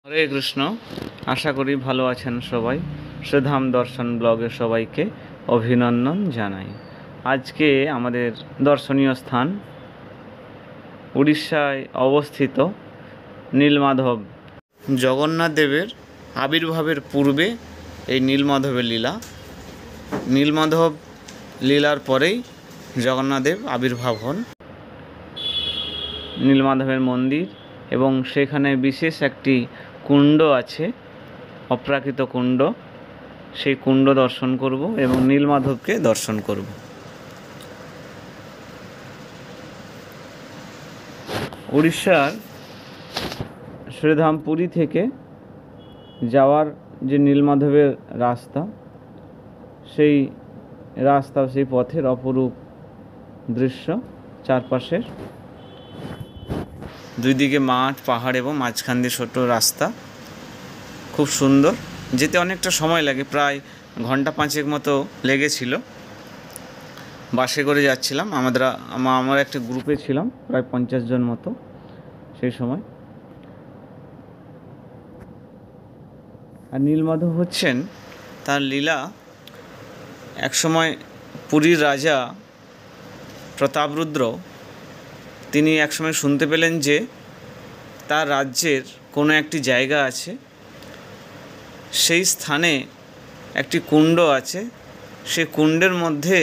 হরে কৃষ্ণ। আশা করি ভালো আছেন সবাই। শ্রীধাম দর্শন ব্লগে সবাইকে অভিনন্দন জানাই। আজকে আমাদের দর্শনীয় স্থান উড়িষ্যায় অবস্থিত নীলমাধব। জগন্নাথ দেবের আবির্ভাবের পূর্বে এই নীলমাধবের লীলা, নীলমাধব লীলার পরেই জগন্নাথদেব আবির্ভাব হন। নীলমাধবের মন্দির এবং সেখানে বিশেষ একটি কুণ্ড আছে, অপ্রাকৃত কুণ্ড। সেই কুণ্ড দর্শন করব এবং নীলমাধবকে দর্শন করব। উড়িষ্যার শ্রীধাম পুরী থেকে যাওয়ার যে নীলমাধবের রাস্তা, সেই রাস্তা, সেই পথের অপরূপ দৃশ্য। চারপাশের দুই দিকে মাঠ, পাহাড় এবং মাঝখান দিয়ে ছোট রাস্তা, খুব সুন্দর। যেতে অনেকটা সময় লাগে, প্রায় ঘন্টা 5 মতো লেগেছিল। বাসে করে যাচ্ছিলাম, আমরা একটা গ্রুপে ছিলাম, প্রায় 50 জন মতো সেই সময়। আর নীলমাধব হচ্ছেন, তার লীলা একসময় পুরীর রাজা প্রতাপরুদ্র, তিনি একসময় শুনতে পেলেন যে তার রাজ্যের কোনো একটি জায়গা আছে, সেই স্থানে একটি কুণ্ড আছে। সে কুণ্ডের মধ্যে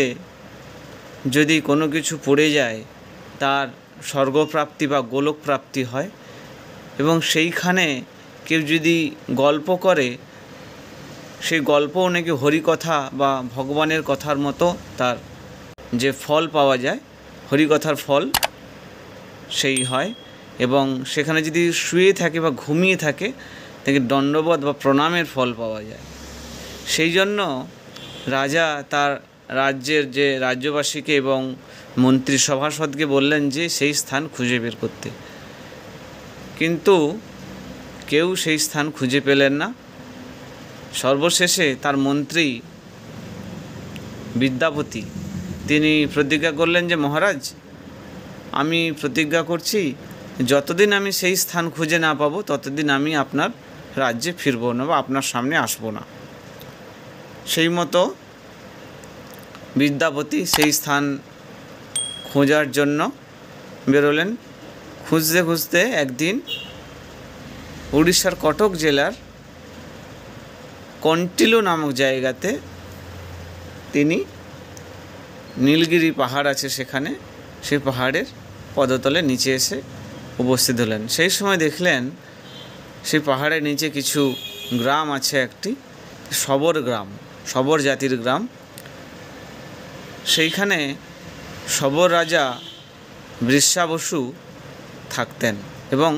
যদি কোনো কিছু পড়ে যায় তার স্বর্গপ্রাপ্তি বা গোলক প্রাপ্তি হয়, এবং সেইখানে কেউ যদি গল্প করে, সেই গল্পও নাকি হরিকথা বা ভগবানের কথার মতো তার যে ফল পাওয়া যায়, হরিকথার ফল সেই হয়। এবং সেখানে যদি শুয়ে থাকে বা ঘুমিয়ে থাকে, তাকে দণ্ডবোধ বা প্রণামের ফল পাওয়া যায়। সেই জন্য রাজা তার রাজ্যের যে রাজ্যবাসীকে এবং মন্ত্রী সভাসদকে বললেন যে সেই স্থান খুঁজে বের করতে, কিন্তু কেউ সেই স্থান খুঁজে পেলেন না। সর্বশেষে তার মন্ত্রী বিদ্যাপতি, তিনি প্রতিজ্ঞা করলেন যে মহারাজ, আমি প্রতিজ্ঞা করছি যতদিন আমি সেই স্থান খুঁজে না পাবো ততদিন আমি আপনার রাজ্যে ফিরবো না বা আপনার সামনে আসবো না। সেই মতো বিদ্যাপতি সেই স্থান খোঁজার জন্য বেরোলেন। খুঁজতে খুঁজতে একদিন উড়িষ্যার কটক জেলার কন্টিলো নামক জায়গাতে তিনি, নীলগিরি পাহাড় আছে সেখানে, সেই পাহাড়ের পদতলে নিচে এসে উপস্থিত হলেন। সেই সময় দেখলেন সেই পাহাড়ের নিচে কিছু গ্রাম আছে, একটি শবর গ্রাম, শবর জাতির গ্রাম। সেইখানে শবর রাজা বৃষাবসু থাকতেন এবং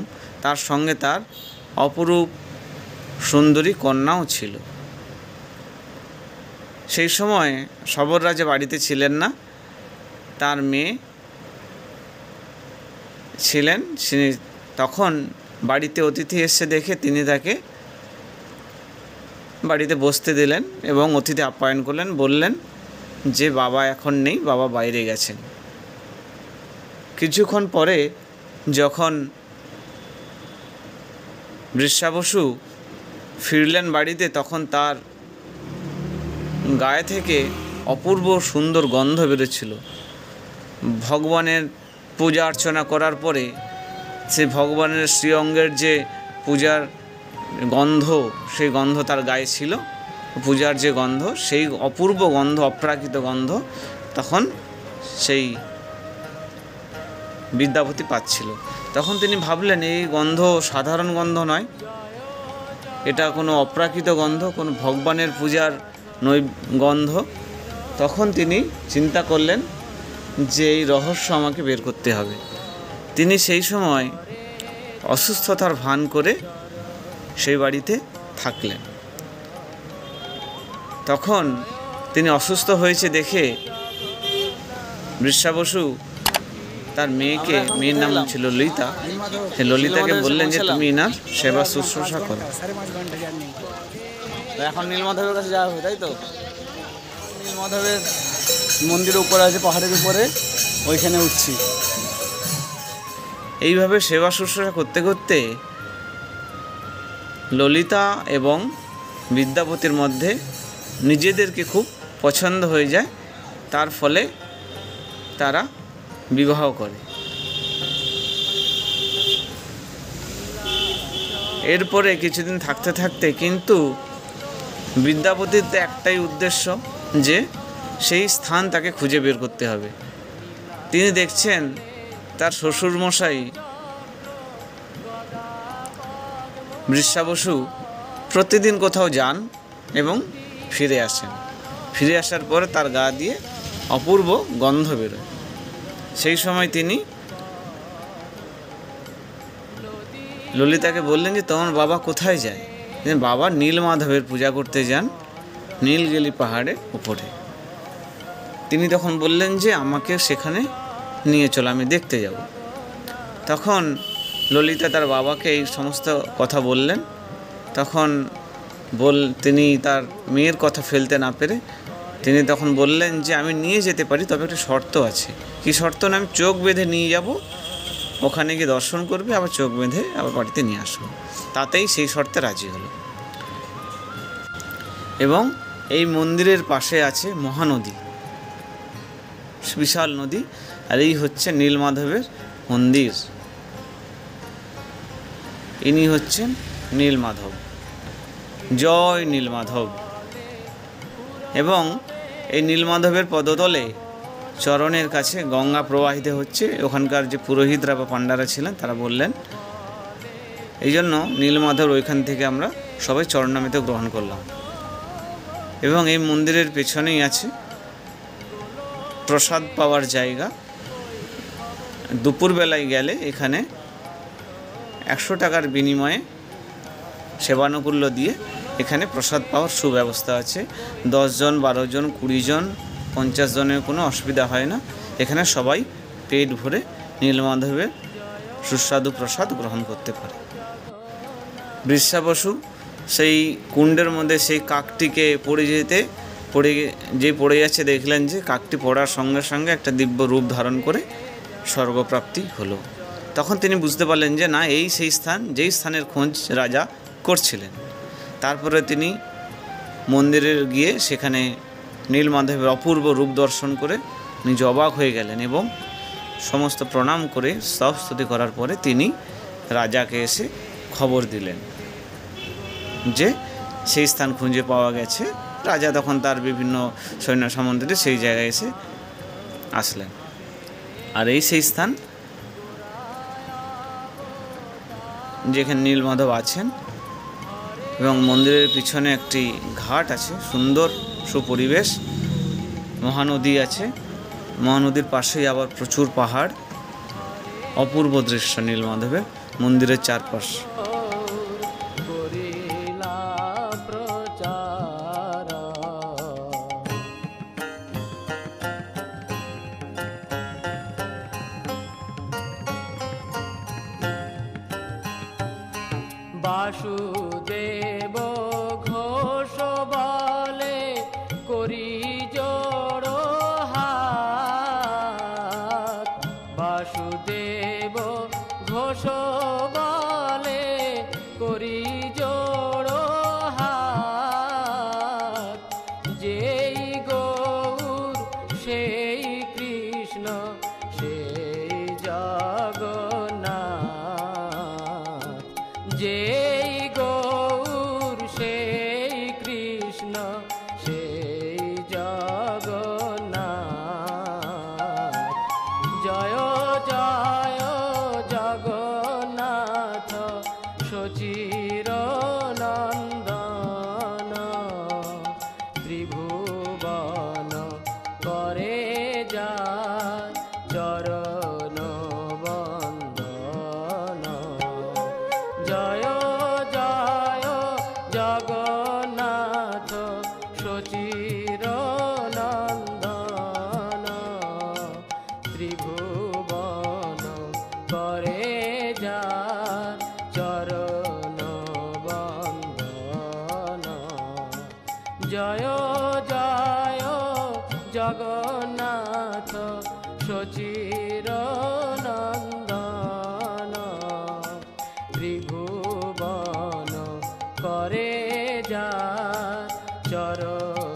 তার সঙ্গে তার অপরূপ সুন্দরী কন্যাও ছিল। সেই সময় শবর রাজা বাড়িতে ছিলেন না, তার মেয়ে ছিলেন। তখন বাড়িতে অতিথি এসে দেখে তিনি তাকে বাড়িতে বসতে দিলেন এবং অতিথি আপ্যায়ন করলেন। বললেন যে বাবা এখন নেই, বাবা বাইরে গেছেন। কিছুক্ষণ পরে যখন বৃষাবসু ফিরলেন বাড়িতে, তখন তার গায়ে থেকে অপূর্ব সুন্দর গন্ধ বেরোচ্ছিল। ভগবানের পূজা অর্চনা করার পরে সে ভগবানের শ্রীঅঙ্গের যে পূজার গন্ধ, সেই গন্ধ তার গায়ে ছিল, পূজার যে গন্ধ, সেই অপূর্ব গন্ধ, অপ্রাকৃত গন্ধ তখন সেই বিদ্যাপতি পাচ্ছিল। তখন তিনি ভাবলেন এই গন্ধ সাধারণ গন্ধ নয়, এটা কোনো অপ্রাকৃত গন্ধ, কোনো ভগবানের পূজার গন্ধ। তখন তিনি চিন্তা করলেন যে এই রহস্য আমাকে বের করতে হবে। তিনি সেই সময় অসুস্থতার ভান করে সেই বাড়িতে থাকলেন। তখন তিনি অসুস্থ হয়েছে দেখে বৃষাবসু তার মেয়ের নাম ছিল ললিতা, সে ললিতাকে বললেন যে তুমি এনার সেবা শুশ্রূষা করো। এখন নীলমাধবের কাছে যাওয়া হবে, তাই তো? নীলমাধবের মন্দিরের উপরে আছে, পাহাড়ের উপরে, ওইখানে উঠছি। এইভাবে সেবা শুশ্রূষা করতে করতে ললিতা এবং বিদ্যাপতির মধ্যে নিজেদেরকে খুব পছন্দ হয়ে যায়, তার ফলে তারা বিবাহ করে। এরপরে কিছুদিন থাকতে থাকতে কিন্তু বিদ্যাপতির তো একটাই উদ্দেশ্য যে সেই স্থান তাকে খুঁজে বের করতে হবে। তিনি দেখছেন তার শ্বশুরমশাই বৃষা বসু প্রতিদিন কোথাও যান এবং ফিরে আসেন। ফিরে আসার পরে তার গা দিয়ে অপূর্ব গন্ধ বেরোয়। সেই সময় তিনি ললিতাকে বললেন যে তোমার বাবা কোথায় যায়? বাবা নীলমাধবের পূজা করতে যান নীলগিরি পাহাড়ের উপরে। তিনি তখন বললেন যে আমাকে সেখানে নিয়ে চলো, আমি দেখতে যাব। তখন ললিতা তার বাবাকে এই সমস্ত কথা বললেন। তখন তিনি তার মেয়ের কথা ফেলতে না পেরে তিনি তখন বললেন যে আমি নিয়ে যেতে পারি, তবে একটা শর্ত আছে। কি শর্ত? না, আমি চোখ বেঁধে নিয়ে যাব, ওখানে গিয়ে দর্শন করবে, আবার চোখ বেঁধে আবার বাড়িতে নিয়ে আসবো। তাতেই সেই শর্তে রাজি হলো। এবং এই মন্দিরের পাশে আছে মহানদী, বিশাল নদী, আর এই হচ্ছে নীলমাধবের মন্দির। ইনি হচ্ছেন নীলমাধব। জয় নীলমাধব। এবং এই নীলমাধবের পদতলে চরণের কাছে গঙ্গা প্রবাহিত হচ্ছে। ওখানকার যে পুরোহিতরা বা পাণ্ডারা ছিলেন তারা বললেন, এই জন্য নীলমাধব ওইখান থেকে আমরা সবাই চরণামৃত গ্রহণ করলাম। এবং এই মন্দিরের পেছনেই আছে প্রসাদ পাওয়ার জায়গা। দুপুরবেলায় গেলে এখানে 100 টাকার বিনিময়ে সেবানুকূল্য দিয়ে এখানে প্রসাদ পাওয়ার সুব্যবস্থা আছে। 10 জন, 12 জন, 20 জন, 50 জনের কোনো অসুবিধা হয় না। এখানে সবাই পেট ভরে নীলমাধবের সুস্বাদু প্রসাদ গ্রহণ করতে পারে। বৃষা বসু সেই কুণ্ডের মধ্যে সেই কাকটিকে পড়ে যাচ্ছে, দেখলেন যে কাকটি পড়ার সঙ্গে সঙ্গে একটা দিব্য রূপ ধারণ করে স্বর্গপ্রাপ্তি হলো। তখন তিনি বুঝতে পারলেন যে না, এই সেই স্থান যেই স্থানের খোঁজ রাজা করছিলেন। তারপরে তিনি মন্দিরে গিয়ে সেখানে নীলমাধবের অপূর্ব রূপ দর্শন করে নিজে অবাক হয়ে গেলেন এবং সমস্ত প্রণাম করে স্তব স্তুতি করার পরে তিনি রাজাকে এসে খবর দিলেন যে সেই স্থান খুঁজে পাওয়া গেছে। রাজা তখন তার বিভিন্ন সৈন্য সামন্তদের সেই জায়গায় এসে আসলেন। আর এই সেই স্থান যেখানে নীলমাধব আছেন। এবং মন্দিরের পিছনে একটি ঘাট আছে, সুন্দর সুপরিবেশ, মহানদী আছে। মহানদীর পাশেই আবার প্রচুর পাহাড়, অপূর্ব দৃশ্য নীলমাধবের মন্দিরের চারপাশ। বাসুদেব ঘোষ বলে করি জোড় হাত, বাসুদেব ঘোষ বলে করি জোড় হাত, যেই গৌর সেই কৃষ্ণ সেই জগন্নাথ, যেই গৌর সেই কৃষ্ণ সেই জগন্নাথ। জয় জয় জগন্নাথ সচির নন্দন, ত্রিভুবন করে যায় চরণ বন্দন। জয় জয় জগন্নাথ সচির নন্দন, ত্রিভুবন করে যায় চরণ বন্দন। জয় জয় জগন্নাথ সচির নন্দন, ত্রিভুবন করে যার চরণ